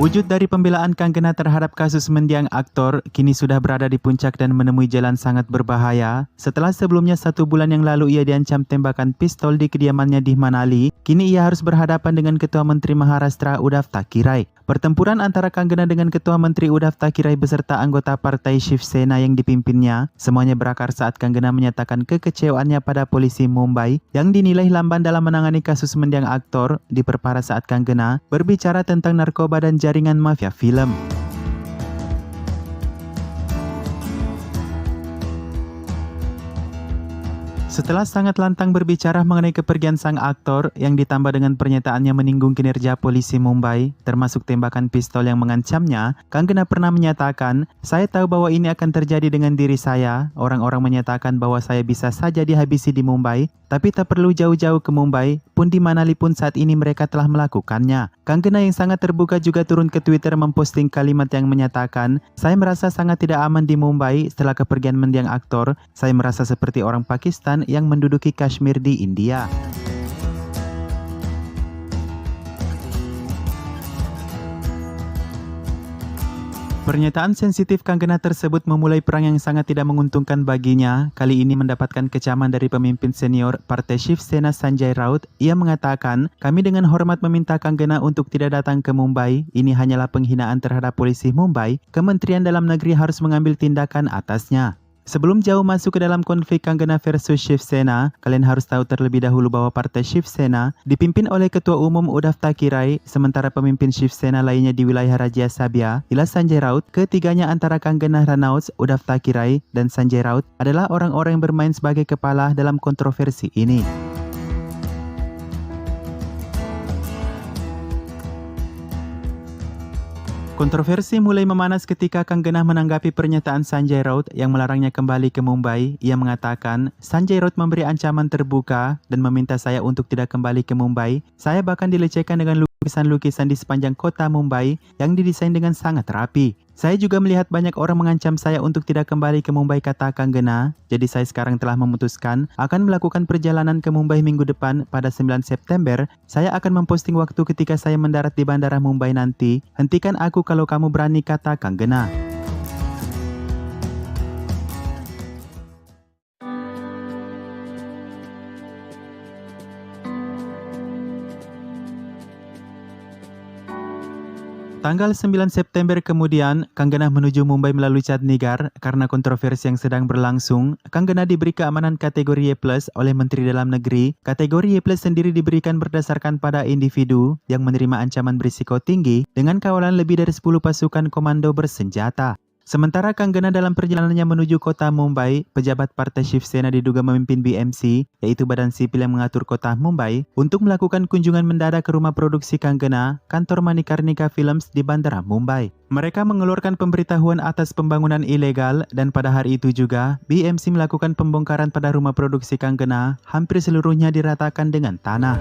Wujud dari pembelaan Kanggena terhadap kasus mendiang aktor kini sudah berada di puncak dan menemui jalan sangat berbahaya. Setelah sebelumnya 1 bulan yang lalu ia diancam tembakan pistol di kediamannya di Manali, kini ia harus berhadapan dengan Ketua Menteri Maharashtra Uddhav Thackeray. Pertempuran antara Kanggena dengan Ketua Menteri Uddhav Thackeray beserta anggota partai Shiv Sena yang dipimpinnya, semuanya berakar saat Kanggena menyatakan kekecewaannya pada polisi Mumbai yang dinilai lamban dalam menangani kasus mendiang aktor, diperparah saat Kanggena berbicara tentang narkoba dan jaringan mafia film. Setelah sangat lantang berbicara mengenai kepergian sang aktor yang ditambah dengan pernyataannya menyinggung kinerja polisi Mumbai, termasuk tembakan pistol yang mengancamnya, Kanggena pernah menyatakan, "Saya tahu bahwa ini akan terjadi dengan diri saya. Orang-orang menyatakan bahwa saya bisa saja dihabisi di Mumbai, tapi tak perlu jauh-jauh ke Mumbai, pun di Manali pun saat ini mereka telah melakukannya." Kanggena yang sangat terbuka juga turun ke Twitter memposting kalimat yang menyatakan, "Saya merasa sangat tidak aman di Mumbai setelah kepergian mendiang aktor. Saya merasa seperti orang Pakistan yang menduduki Kashmir di India." Pernyataan sensitif Kanggena tersebut memulai perang yang sangat tidak menguntungkan baginya. Kali ini mendapatkan kecaman dari pemimpin senior Partai Shiv Sena Sanjay Raut. Ia mengatakan, "Kami dengan hormat meminta Kanggena untuk tidak datang ke Mumbai. Ini hanyalah penghinaan terhadap polisi Mumbai. Kementerian Dalam Negeri harus mengambil tindakan atasnya." Sebelum jauh masuk ke dalam konflik Kanggena versus Shiv Sena, kalian harus tahu terlebih dahulu bahwa Partai Shiv Sena dipimpin oleh Ketua Umum Uddhav Thackeray, sementara pemimpin Shiv Sena lainnya di wilayah Rajya Sabha ialah Sanjay Raut. Ketiganya antara Kanggena Ranaut, Uddhav Thackeray, dan Sanjay Raut adalah orang-orang yang bermain sebagai kepala dalam kontroversi ini. Kontroversi mulai memanas ketika Kanggena menanggapi pernyataan Sanjay Raut yang melarangnya kembali ke Mumbai. Ia mengatakan, "Sanjay Raut memberi ancaman terbuka dan meminta saya untuk tidak kembali ke Mumbai. Saya bahkan dilecehkan dengan lukisan-lukisan di sepanjang kota Mumbai yang didesain dengan sangat rapi. Saya juga melihat banyak orang mengancam saya untuk tidak kembali ke Mumbai," kata Kanggena. "Jadi saya sekarang telah memutuskan akan melakukan perjalanan ke Mumbai minggu depan pada 9 September. Saya akan memposting waktu ketika saya mendarat di bandara Mumbai nanti. Hentikan aku kalau kamu berani," kata Kanggena. Tanggal 9 September kemudian, Kanggena menuju Mumbai melalui Chandigarh karena kontroversi yang sedang berlangsung. Kanggena diberi keamanan kategori Y+ oleh Menteri Dalam Negeri. Kategori Y+ sendiri diberikan berdasarkan pada individu yang menerima ancaman berisiko tinggi dengan kawalan lebih dari 10 pasukan komando bersenjata. Sementara Kanggena dalam perjalanannya menuju kota Mumbai, pejabat Partai Shiv Sena diduga memimpin BMC, yaitu Badan Sipil yang mengatur kota Mumbai, untuk melakukan kunjungan mendadak ke rumah produksi Kanggena, kantor Manikarnika Films di Bandara Mumbai. Mereka mengeluarkan pemberitahuan atas pembangunan ilegal dan pada hari itu juga, BMC melakukan pembongkaran pada rumah produksi Kanggena, hampir seluruhnya diratakan dengan tanah.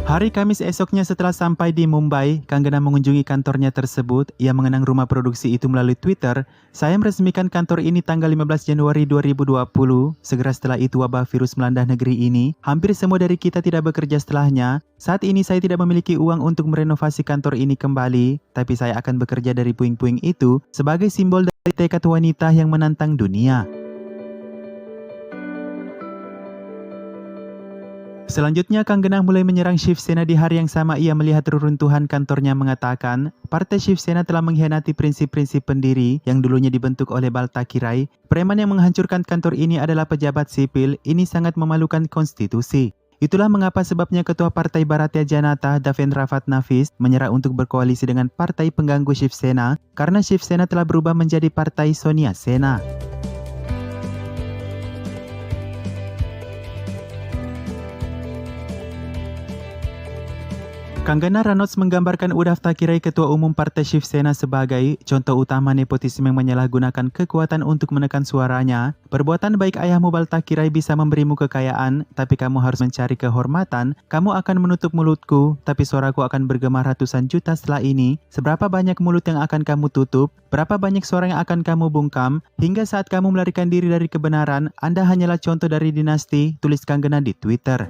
Hari Kamis esoknya setelah sampai di Mumbai, Kanggena mengunjungi kantornya tersebut. Ia mengenang rumah produksi itu melalui Twitter. "Saya meresmikan kantor ini tanggal 15 Januari 2020. Segera setelah itu wabah virus melanda negeri ini. Hampir semua dari kita tidak bekerja setelahnya. Saat ini saya tidak memiliki uang untuk merenovasi kantor ini kembali. Tapi saya akan bekerja dari puing-puing itu sebagai simbol dari tekad wanita yang menantang dunia." Selanjutnya, Kanggena mulai menyerang Shiv Sena. Di hari yang sama ia melihat reruntuhan kantornya, mengatakan, "Partai Shiv Sena telah mengkhianati prinsip-prinsip pendiri yang dulunya dibentuk oleh Bal Thackeray. Preman yang menghancurkan kantor ini adalah pejabat sipil. Ini sangat memalukan konstitusi." Itulah mengapa sebabnya Ketua Partai Bharatiya Janata Devendra Fadnavis menyerah untuk berkoalisi dengan partai pengganggu Shiv Sena karena Shiv Sena telah berubah menjadi Partai Sonia Sena. Kanggana Ranout menggambarkan Uddhav Thackeray, Ketua Umum Partai Shiv Sena, sebagai contoh utama nepotisme yang menyalahgunakan kekuatan untuk menekan suaranya. Perbuatan baik ayah Mubal Thackeray bisa memberimu kekayaan, tapi kamu harus mencari kehormatan. Kamu akan menutup mulutku, tapi suaraku akan bergema ratusan juta setelah ini. Seberapa banyak mulut yang akan kamu tutup? Berapa banyak suara yang akan kamu bungkam? Hingga saat kamu melarikan diri dari kebenaran, Anda hanyalah contoh dari dinasti, tulis Kanggana di Twitter.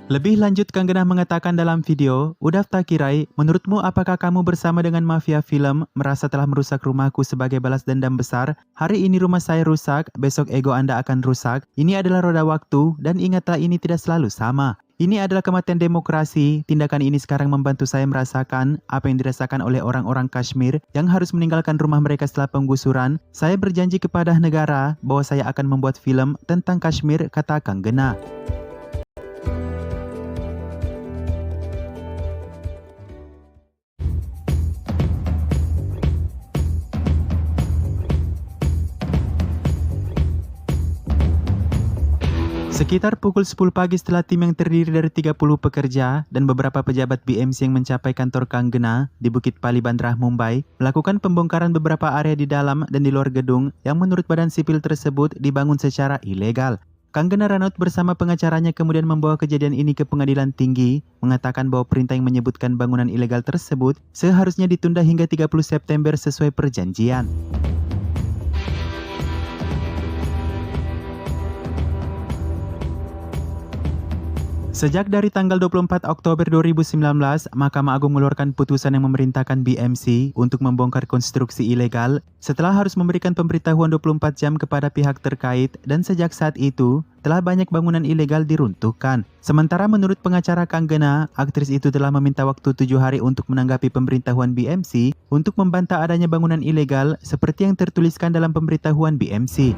Lebih lanjut, Kanggana mengatakan dalam video, Uddhav Thackeray, menurutmu apakah kamu bersama dengan mafia film merasa telah merusak rumahku sebagai balas dendam besar? Hari ini rumah saya rusak, besok ego Anda akan rusak. Ini adalah roda waktu, dan ingatlah ini tidak selalu sama. Ini adalah kematian demokrasi. Tindakan ini sekarang membantu saya merasakan apa yang dirasakan oleh orang-orang Kashmir yang harus meninggalkan rumah mereka setelah penggusuran. Saya berjanji kepada negara bahwa saya akan membuat film tentang Kashmir, kata Kanggana. Sekitar pukul 10 pagi, setelah tim yang terdiri dari 30 pekerja dan beberapa pejabat BMC yang mencapai kantor Kanggana di Bukit Pali, Bandra, Mumbai, melakukan pembongkaran beberapa area di dalam dan di luar gedung yang menurut badan sipil tersebut dibangun secara ilegal. Kanggana Ranout bersama pengacaranya kemudian membawa kejadian ini ke pengadilan tinggi, mengatakan bahwa perintah yang menyebutkan bangunan ilegal tersebut seharusnya ditunda hingga 30 September sesuai perjanjian. Sejak dari tanggal 24 Oktober 2019, Mahkamah Agung mengeluarkan putusan yang memerintahkan BMC untuk membongkar konstruksi ilegal setelah harus memberikan pemberitahuan 24 jam kepada pihak terkait, dan sejak saat itu telah banyak bangunan ilegal diruntuhkan. Sementara menurut pengacara Kanggana, aktris itu telah meminta waktu 7 hari untuk menanggapi pemberitahuan BMC untuk membantah adanya bangunan ilegal seperti yang tertuliskan dalam pemberitahuan BMC.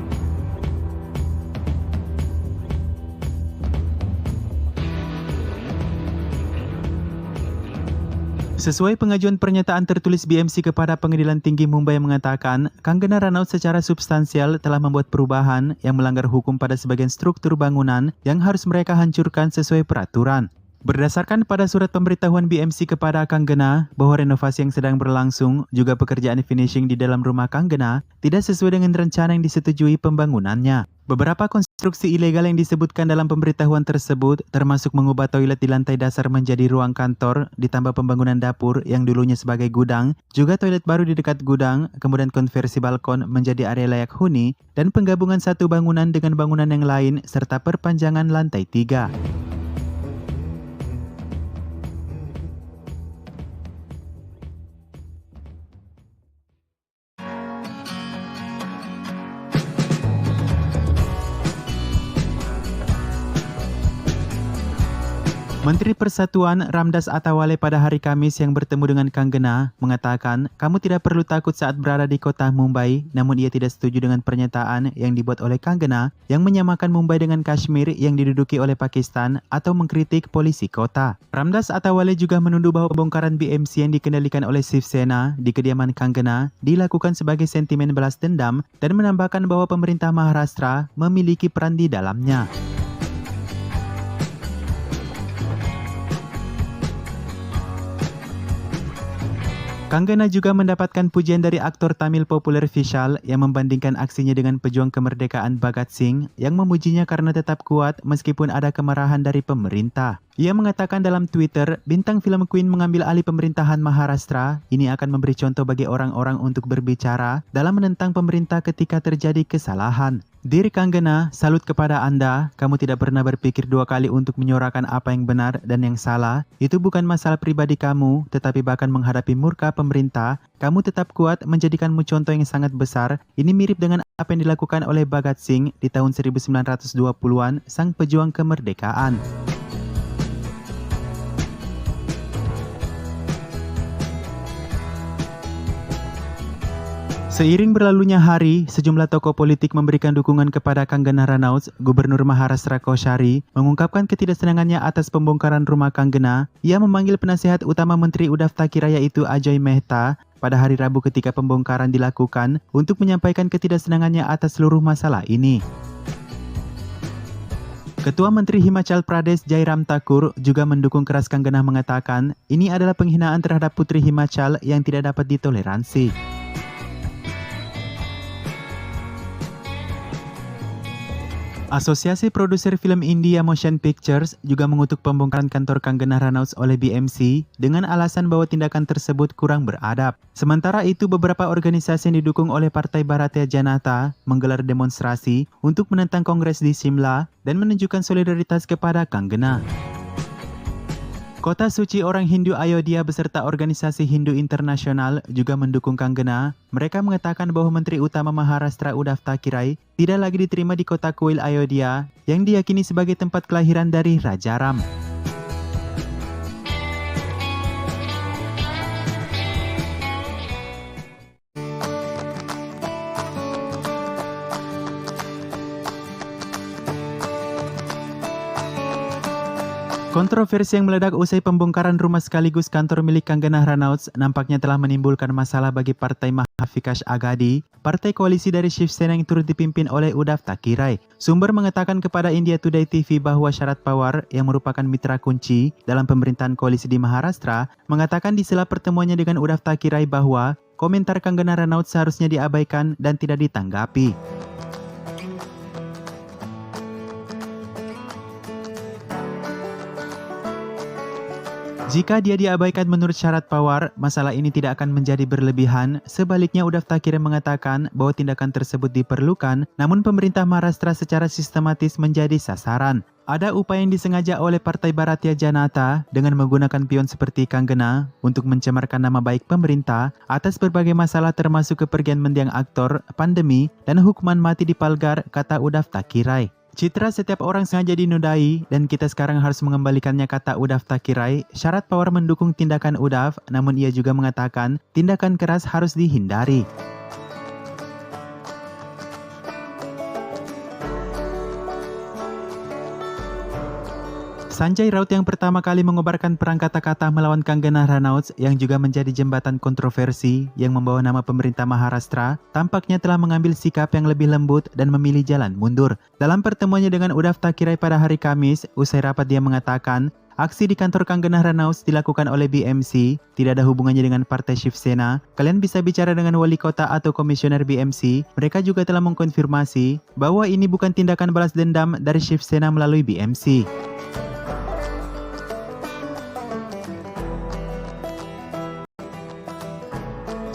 Sesuai pengajuan pernyataan tertulis BMC kepada Pengadilan Tinggi Mumbai yang mengatakan, Kanggana Ranout secara substansial telah membuat perubahan yang melanggar hukum pada sebagian struktur bangunan yang harus mereka hancurkan sesuai peraturan. Berdasarkan pada surat pemberitahuan BMC kepada Kanggana bahwa renovasi yang sedang berlangsung, juga pekerjaan finishing di dalam rumah Kanggana, tidak sesuai dengan rencana yang disetujui pembangunannya. Beberapa konstruksi ilegal yang disebutkan dalam pemberitahuan tersebut termasuk mengubah toilet di lantai dasar menjadi ruang kantor, ditambah pembangunan dapur yang dulunya sebagai gudang, juga toilet baru di dekat gudang, kemudian konversi balkon menjadi area layak huni, dan penggabungan satu bangunan dengan bangunan yang lain, serta perpanjangan lantai 3. Menteri Persatuan Ramdas Athawale pada hari Kamis yang bertemu dengan Kanggana mengatakan, kamu tidak perlu takut saat berada di kota Mumbai, namun ia tidak setuju dengan pernyataan yang dibuat oleh Kanggana yang menyamakan Mumbai dengan Kashmir yang diduduki oleh Pakistan atau mengkritik polisi kota. Ramdas Athawale juga menuduh bahwa pembongkaran BMC yang dikendalikan oleh Shiv Sena di kediaman Kanggana dilakukan sebagai sentimen balas dendam dan menambahkan bahwa pemerintah Maharashtra memiliki peran di dalamnya. Kanggana juga mendapatkan pujian dari aktor Tamil populer Vishal yang membandingkan aksinya dengan pejuang kemerdekaan Bhagat Singh yang memujinya karena tetap kuat meskipun ada kemarahan dari pemerintah. Ia mengatakan dalam Twitter, bintang film Queen mengambil alih pemerintahan Maharashtra. Ini akan memberi contoh bagi orang-orang untuk berbicara dalam menentang pemerintah ketika terjadi kesalahan. Dear Kanggana, salut kepada Anda. Kamu tidak pernah berpikir dua kali untuk menyuarakan apa yang benar dan yang salah. Itu bukan masalah pribadi kamu, tetapi bahkan menghadapi murka pemerintah, kamu tetap kuat, menjadikanmu contoh yang sangat besar. Ini mirip dengan apa yang dilakukan oleh Bhagat Singh di tahun 1920-an, sang pejuang kemerdekaan. Seiring berlalunya hari, sejumlah tokoh politik memberikan dukungan kepada Kanggana Ranout. Gubernur Maharashtra Koshari mengungkapkan ketidaksenangannya atas pembongkaran rumah Kanggana. Ia memanggil penasihat utama Menteri Uddhav Thackeray yaitu Ajoy Mehta pada hari Rabu ketika pembongkaran dilakukan untuk menyampaikan ketidaksenangannya atas seluruh masalah ini. Ketua Menteri Himachal Pradesh Jairam Thakur juga mendukung keras Kanggana mengatakan ini adalah penghinaan terhadap putri Himachal yang tidak dapat ditoleransi. Asosiasi Produser Film India Motion Pictures juga mengutuk pembongkaran kantor Kanggana Ranaut oleh BMC dengan alasan bahwa tindakan tersebut kurang beradab. Sementara itu, beberapa organisasi yang didukung oleh Partai Bharatiya Janata menggelar demonstrasi untuk menentang Kongres di Shimla dan menunjukkan solidaritas kepada Kanggana. Kota suci orang Hindu Ayodhya beserta organisasi Hindu internasional juga mendukung Kanggana. Mereka mengatakan bahwa Menteri Utama Maharashtra Uddhav Thackeray tidak lagi diterima di kota kuil Ayodhya yang diyakini sebagai tempat kelahiran dari Raja Ram. Kontroversi yang meledak usai pembongkaran rumah sekaligus kantor milik Kanggana Ranaut nampaknya telah menimbulkan masalah bagi Partai Mahavikash Aghadi, partai koalisi dari Shiv Sena yang turut dipimpin oleh Uddhav Thackeray. Sumber mengatakan kepada India Today TV bahwa Sharad Pawar yang merupakan mitra kunci dalam pemerintahan koalisi di Maharashtra mengatakan di sela pertemuannya dengan Uddhav Thackeray bahwa komentar Kanggana Ranaut seharusnya diabaikan dan tidak ditanggapi. Jika dia diabaikan menurut Sharad Pawar, masalah ini tidak akan menjadi berlebihan. Sebaliknya, Uddhav Thackeray mengatakan bahwa tindakan tersebut diperlukan, namun pemerintah Maharashtra secara sistematis menjadi sasaran. Ada upaya yang disengaja oleh Partai Bharatiya Janata dengan menggunakan pion seperti Kanggana untuk mencemarkan nama baik pemerintah atas berbagai masalah termasuk kepergian mendiang aktor, pandemi, dan hukuman mati di Palghar, kata Uddhav Thackeray. Citra setiap orang sengaja dinodai dan kita sekarang harus mengembalikannya, kata Uddhav Thackeray. Sharad Pawar mendukung tindakan Uddhav, namun ia juga mengatakan tindakan keras harus dihindari. Sanjay Raut yang pertama kali mengobarkan perang kata-kata melawan Kanggana Ranaut yang juga menjadi jembatan kontroversi yang membawa nama pemerintah Maharashtra, tampaknya telah mengambil sikap yang lebih lembut dan memilih jalan mundur. Dalam pertemuannya dengan Uddhav Thackeray pada hari Kamis, usai rapat dia mengatakan, aksi di kantor Kanggana Ranaut dilakukan oleh BMC, tidak ada hubungannya dengan partai Shiv Sena. Kalian bisa bicara dengan wali kota atau komisioner BMC. Mereka juga telah mengkonfirmasi bahwa ini bukan tindakan balas dendam dari Shiv Sena melalui BMC.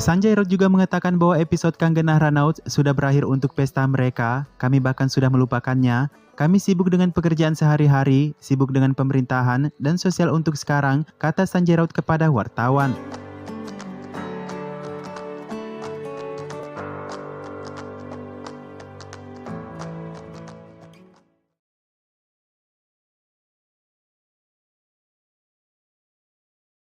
Sanjay Raut juga mengatakan bahwa episode Kanggana Ranaut sudah berakhir untuk pesta mereka. Kami bahkan sudah melupakannya. Kami sibuk dengan pekerjaan sehari-hari, sibuk dengan pemerintahan dan sosial untuk sekarang, kata Sanjay Raut kepada wartawan.